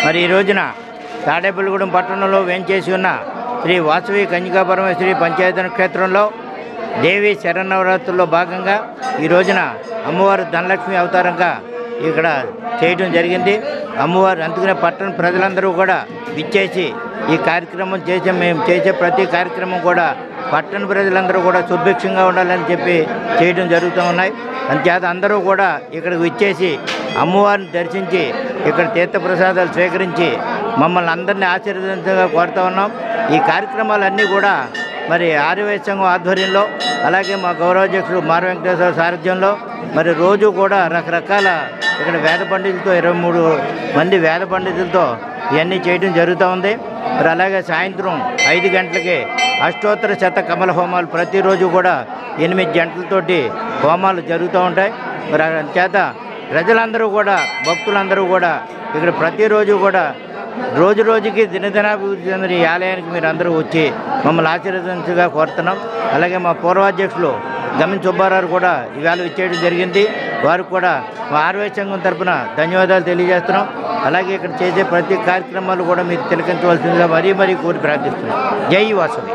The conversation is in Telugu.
మరి ఈ రోజున తాడేపల్లిగూడెం పట్టణంలో వేంచేసి ఉన్న శ్రీ వాసవి కన్యకాపరమేశ్వరి పంచాయతన క్షేత్రంలో దేవి శరన్నవరాత్రుల్లో భాగంగా ఈ రోజున అమ్మవారు ధనలక్ష్మి అవతారంగా ఇక్కడ చేయడం జరిగింది. అమ్మవారు అందుకనే పట్టణ ప్రజలందరూ కూడా విచ్చేసి ఈ కార్యక్రమం మేము చేసే ప్రతి కార్యక్రమం కూడా పట్టణ ప్రజలందరూ కూడా సుభిక్షంగా ఉండాలని చెప్పి చేయడం జరుగుతూ ఉన్నాయి. అంతేత అందరూ కూడా ఇక్కడికి విచ్చేసి అమ్మవారిని దర్శించి ఇక్కడ తీర్థప్రసాదాలు స్వీకరించి మమ్మల్ని అందరినీ ఆశీర్వదించగా కోరుతూ ఉన్నాం. ఈ కార్యక్రమాలన్నీ కూడా మరి ఆర్యవైశ్య సంఘం ఆధ్వర్యంలో అలాగే మా గౌరవాధ్యక్షుడు మార వెంకటేశ్వర సారథ్యంలో మరి రోజు కూడా రకరకాల ఇక్కడ వేద పండితులతో 23 మంది వేద పండితులతో ఇవన్నీ చేయడం జరుగుతూ ఉంది. మరి అలాగే సాయంత్రం 5 గంటలకి అష్టోత్తర శత కమల హోమాలు ప్రతిరోజు కూడా 8 గంటలతోటి హోమాలు జరుగుతూ ఉంటాయి. మరి చేత ప్రజలందరూ కూడా భక్తులందరూ కూడా ఇక్కడ ప్రతిరోజు కూడా రోజు రోజుకి దినదినాభివృద్ధి చెందిన ఈ ఆలయానికి మీరు అందరూ వచ్చి మమ్మల్ని ఆశీర్వదించగా కోరుతున్నాం. అలాగే మా పూర్వాధ్యక్షులు గమిన్ సుబ్బారావు కూడా ఈవేళ ఇచ్చేయడం జరిగింది. వారికి కూడా మా ఆర్యవైశ్య సంఘం తరఫున ధన్యవాదాలు తెలియజేస్తున్నాం. అలాగే ఇక్కడ చేసే ప్రతి కార్యక్రమాలు కూడా మీరు తిలకించవలసిందిగా మరీ కోరి ప్రార్థిస్తున్నాం. జై వాసవి.